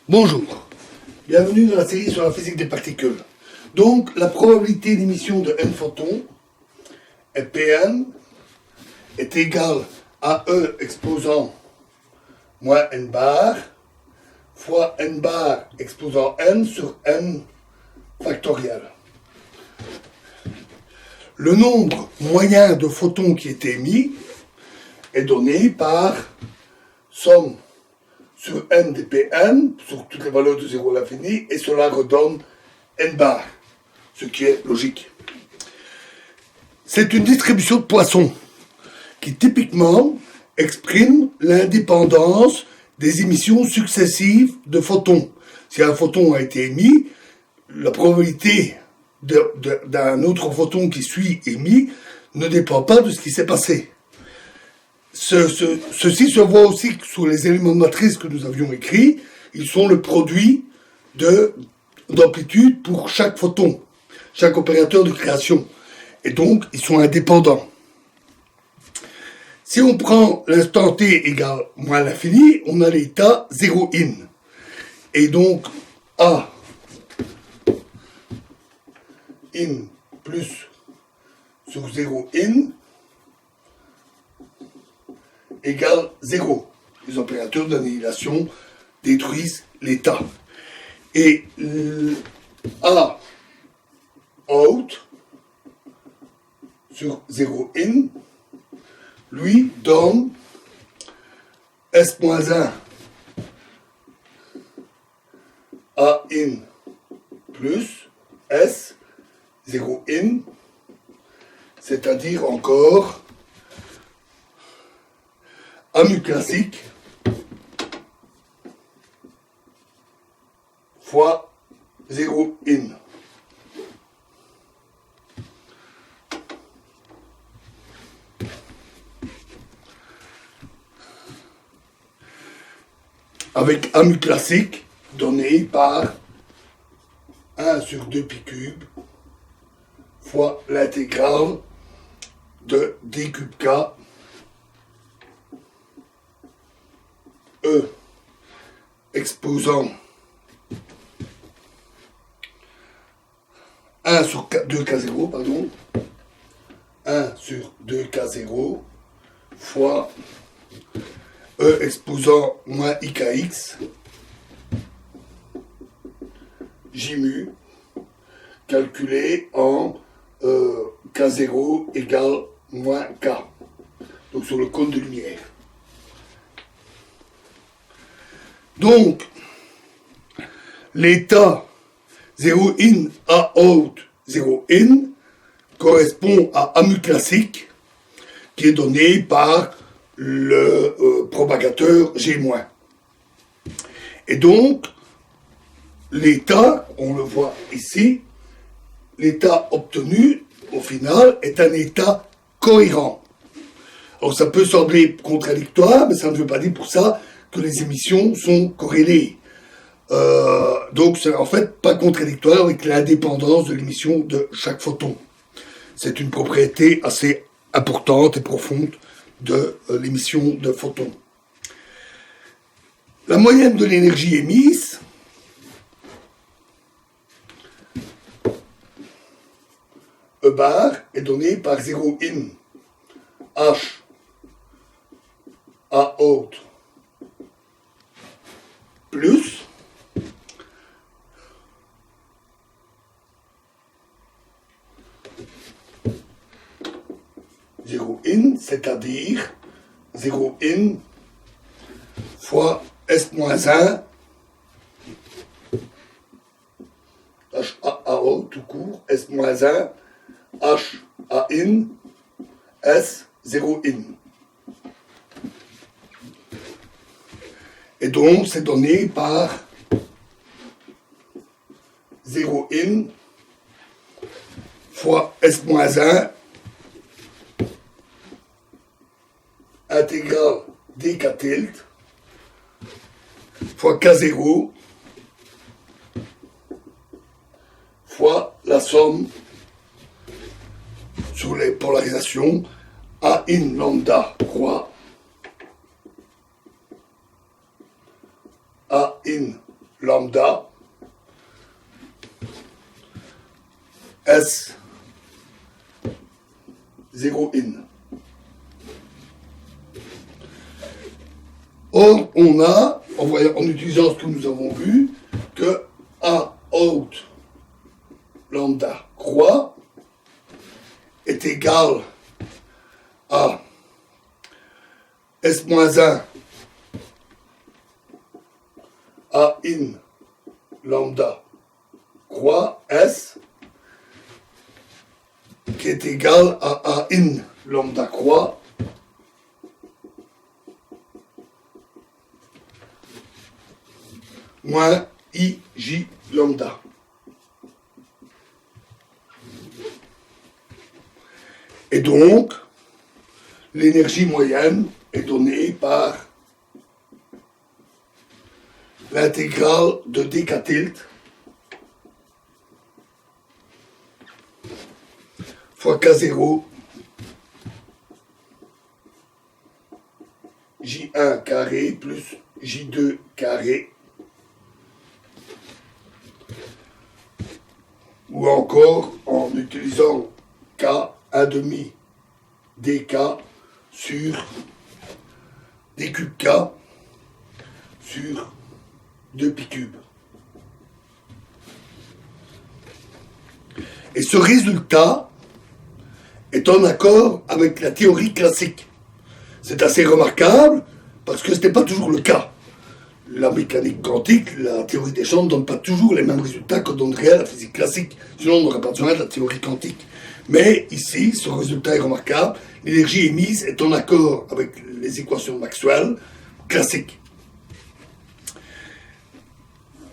Bonjour, bienvenue dans la série sur la physique des particules. Donc, la probabilité d'émission de n photons, Pn, est égale à E exposant moins n bar fois n bar exposant n sur n factoriel. Le nombre moyen de photons qui est émis est donné par somme sur n des Pn, sur toutes les valeurs de 0 à l'infini, et cela redonne n bar, ce qui est logique. C'est une distribution de Poisson qui typiquement exprime l'indépendance des émissions successives de photons. Si un photon a été émis, la probabilité d'un autre photon qui suit émis ne dépend pas de ce qui s'est passé. Ceci se voit aussi sur les éléments de matrice que nous avions écrits. Ils sont le produit d'amplitude pour chaque photon, chaque opérateur de création. Et donc, ils sont indépendants. Si on prend l'instant t égale moins l'infini, on a l'état 0 in. Et donc, A in plus sur 0 in égale 0. Les opérateurs d'annihilation détruisent l'état. Et A out sur 0 in, lui, donne S-1 A in plus S 0 in, c'est-à-dire encore AMU classique fois 0 in. Avec AMU classique donné par 1 sur 2 pi cube fois l'intégrale de d cube k E exposant 1 sur 2k0, pardon, 1 sur 2k0 fois E exposant moins ikx J mu calculé en k0 égale moins k, donc sur le cône de lumière. Donc, l'état 0 in A out 0 in correspond à AMU classique qui est donné par le propagateur G-. Et donc, l'état, on le voit ici, l'état obtenu, au final, est un état cohérent. Alors ça peut sembler contradictoire, mais ça ne veut pas dire pour ça que les émissions sont corrélées. Donc c'est en fait pas contradictoire avec l'indépendance de l'émission de chaque photon. C'est une propriété assez importante et profonde de l'émission de photons. La moyenne de l'énergie émise E bar est donnée par 0 in H A out plus zéro in, c'est-à-dire 0 in fois S-1 H A out tout court, S-1 H A in S 0 in. Et donc c'est donné par 0 in fois S-1 intégrale dk tilde fois k0 fois la somme sur les polarisations A in lambda roi A in lambda S 0 in. Or, on a, en utilisant ce que nous avons vu, que A out lambda croix est égal à S-1 A in lambda croix S qui est égal à A in lambda croix moins IJ lambda. Et donc, l'énergie moyenne est donnée par l'intégrale de dk tilde fois K0 J1 carré plus J2 carré ou encore en utilisant K 1 demi dk sur d cube K sur 2 pi cube. Et ce résultat est en accord avec la théorie classique. C'est assez remarquable parce que ce n'est pas toujours le cas. La mécanique quantique, la théorie des champs ne donne pas toujours les mêmes résultats que donnerait la physique classique. Sinon, on n'aurait pas besoin de la théorie quantique. Mais ici, ce résultat est remarquable. L'énergie émise est en accord avec les équations de Maxwell classiques.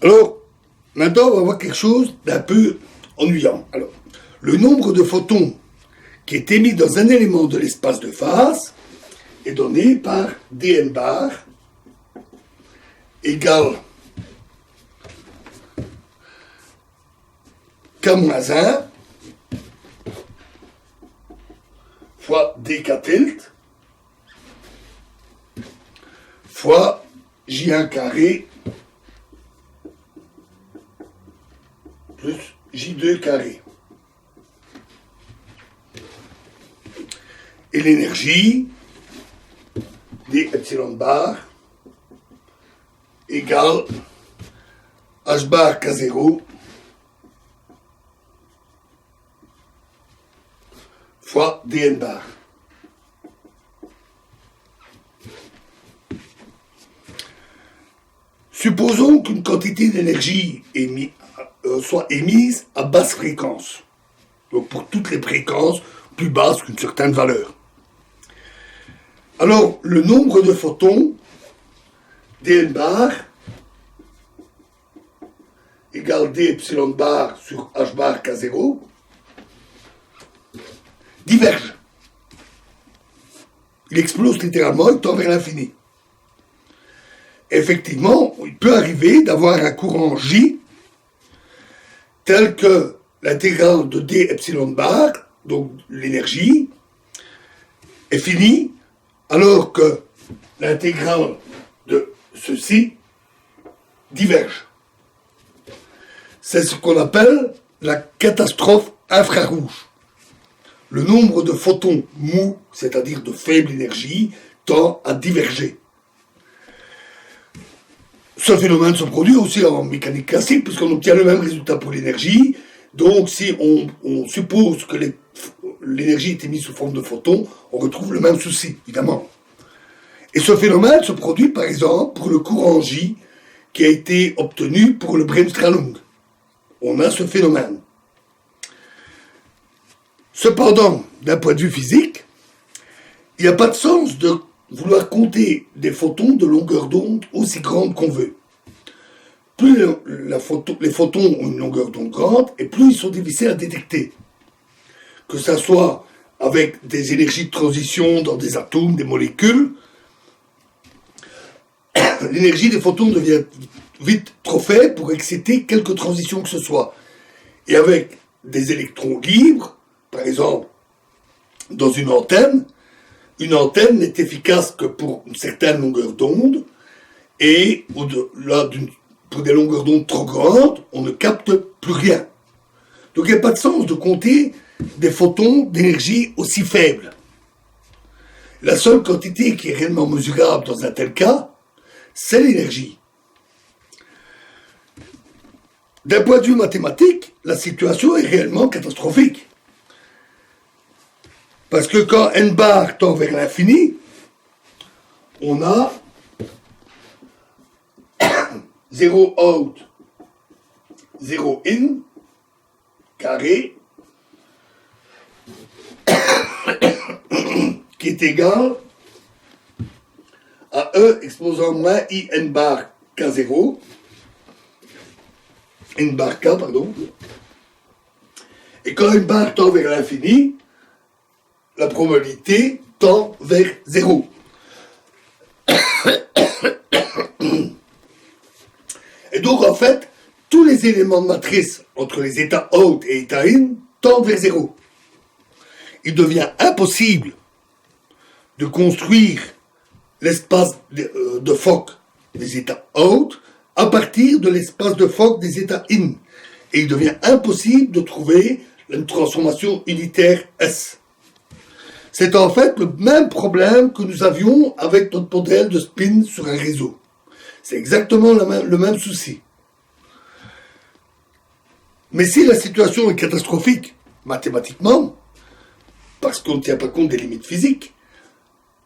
Alors, maintenant, on va voir quelque chose d'un peu ennuyant. Alors, le nombre de photons qui est émis dans un élément de l'espace de phase est donné par dn bar égale K-1 fois dk tilde fois J1 carré plus J2 carré. Et l'énergie d epsilon bar égale H bar K0 fois dn bar. Supposons qu'une quantité d'énergie soit émise à basse fréquence. Donc pour toutes les fréquences plus basses qu'une certaine valeur. Alors, le nombre de photons dn bar égale d epsilon bar sur h bar k0 diverge. Il explose littéralement, il tend vers l'infini. Effectivement, il peut arriver d'avoir un courant J tel que l'intégrale de d epsilon bar, donc l'énergie, est finie, alors que l'intégrale de ceci diverge. C'est ce qu'on appelle la catastrophe infrarouge. Le nombre de photons mous, c'est-à-dire de faible énergie, tend à diverger. Ce phénomène se produit aussi en mécanique classique, puisqu'on obtient le même résultat pour l'énergie. Donc, si on suppose que l'énergie est émise sous forme de photons, on retrouve le même souci, évidemment. Et ce phénomène se produit, par exemple, pour le courant J qui a été obtenu pour le Bremsstrahlung. On a ce phénomène. Cependant, d'un point de vue physique, il n'y a pas de sens de vouloir compter des photons de longueur d'onde aussi grande qu'on veut. Plus les photons ont une longueur d'onde grande, et plus ils sont difficiles à détecter. Que ça soit avec des énergies de transition dans des atomes, des molécules, l'énergie des photons devient vite trop faible pour exciter quelque transition que ce soit. Et avec des électrons libres, par exemple, dans une antenne n'est efficace que pour une certaine longueur d'onde, et au-delà pour des longueurs d'onde trop grandes, on ne capte plus rien. Donc il n'y a pas de sens de compter des photons d'énergie aussi faibles. La seule quantité qui est réellement mesurable dans un tel cas, c'est l'énergie. D'un point de vue mathématique, la situation est réellement catastrophique. Parce que quand n bar tend vers l'infini, on a 0 out, 0 in, carré, qui est égal à E exposant moins I n bar K0, n bar K, pardon. Et quand n bar tend vers l'infini, la probabilité tend vers 0. Et donc, en fait, tous les éléments de matrice entre les états out et état in tendent vers 0. Il devient impossible de construire l'espace de Fock des états out à partir de l'espace de Fock des états in. Et il devient impossible de trouver une transformation unitaire S. C'est en fait le même problème que nous avions avec notre modèle de spin sur un réseau. C'est exactement le même souci. Mais si la situation est catastrophique, mathématiquement, parce qu'on ne tient pas compte des limites physiques,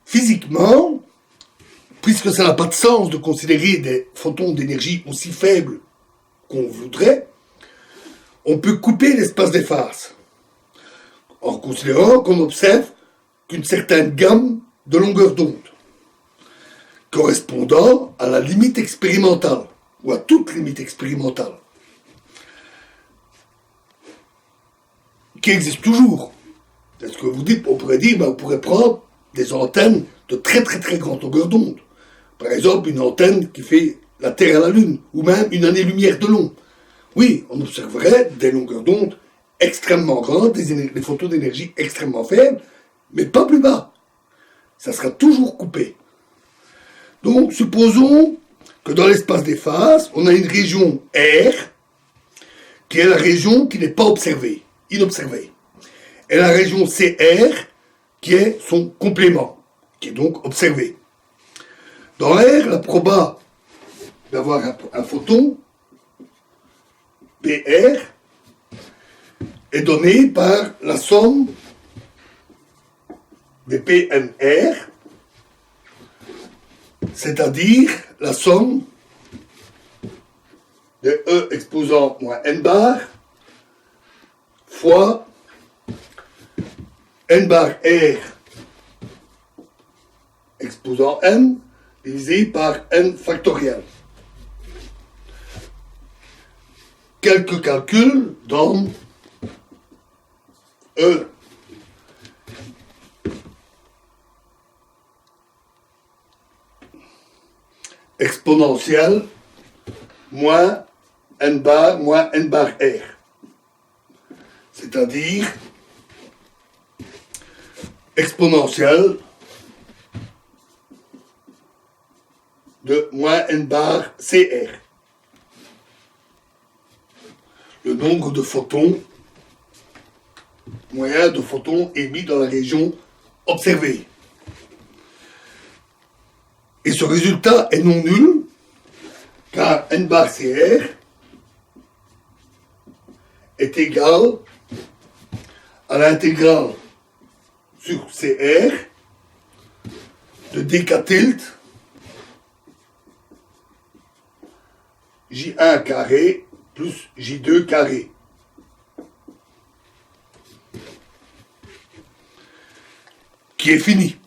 physiquement, puisque ça n'a pas de sens de considérer des photons d'énergie aussi faibles qu'on voudrait, on peut couper l'espace des phases, en considérant qu'on observe qu'une certaine gamme de longueur d'onde, correspondant à la limite expérimentale, ou à toute limite expérimentale, qui existe toujours. C'est ce que vous dites, on pourrait dire, on pourrait prendre des antennes de très très très grande longueur d'onde. Par exemple, une antenne qui fait la Terre à la Lune, ou même une année-lumière de long. Oui, on observerait des longueurs d'onde extrêmement grandes, des photons d'énergie extrêmement faibles, mais pas plus bas. Ça sera toujours coupé. Donc, supposons que dans l'espace des phases, on a une région R, qui est la région qui n'est pas observée, inobservée. Et la région CR, qui est son complément, qui est donc observé. Dans R, la proba d'avoir un photon, PR, est donnée par la somme des PNR, c'est-à-dire la somme de E exposant moins n bar fois n bar R exposant n divisé par n factoriel. Quelques calculs donnent E exponentielle moins n bar R. C'est-à-dire exponentielle de moins n bar CR. Le nombre de photons, moyen de photons émis dans la région observée. Et ce résultat est non nul, car n bar CR est égal à l'intégrale sur CR de dk tilde J1 carré plus J2 carré. Qui est fini.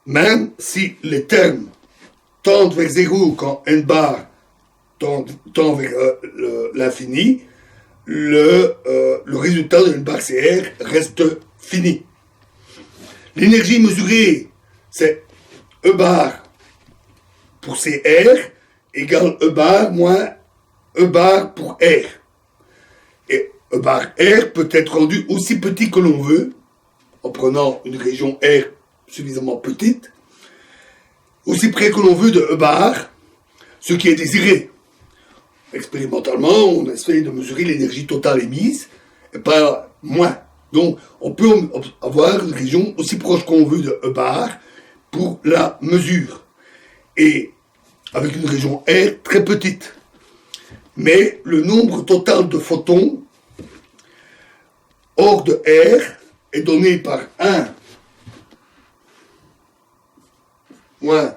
Même si les termes tendent vers 0 quand n bar tend vers l'infini, le résultat de n bar CR reste fini. L'énergie mesurée, c'est E bar pour CR égale E bar moins E bar pour R. Et E bar R peut être rendu aussi petit que l'on veut, en prenant une région R suffisamment petite, aussi près que l'on veut de E bar, ce qui est désiré. Expérimentalement, on essaie de mesurer l'énergie totale émise, et pas moins. Donc, on peut avoir une région aussi proche qu'on veut de E bar pour la mesure. Et avec une région R très petite. Mais le nombre total de photons hors de R est donné par 1 moins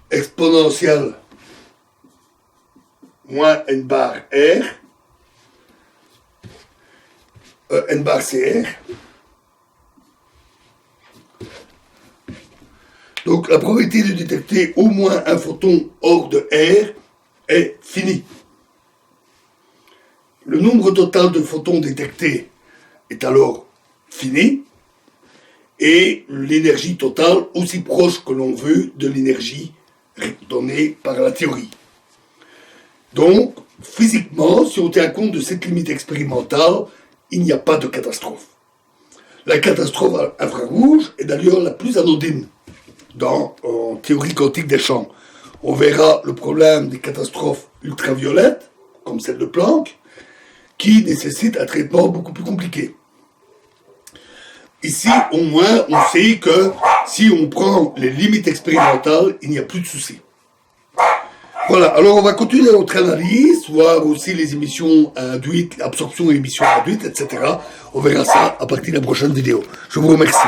exponentielle moins n bar R, n bar CR. Donc la probabilité de détecter au moins un photon hors de R est finie. Le nombre total de photons détectés est alors fini et l'énergie totale aussi proche que l'on veut de l'énergie donnée par la théorie. Donc, physiquement, si on tient compte de cette limite expérimentale, il n'y a pas de catastrophe. La catastrophe infrarouge est d'ailleurs la plus anodine en théorie quantique des champs. On verra le problème des catastrophes ultraviolettes, comme celle de Planck, qui nécessitent un traitement beaucoup plus compliqué. Ici, au moins, on sait que si on prend les limites expérimentales, il n'y a plus de soucis. Voilà, alors on va continuer notre analyse, voir aussi les émissions induites, absorption et émissions induites, etc. On verra ça à partir de la prochaine vidéo. Je vous remercie.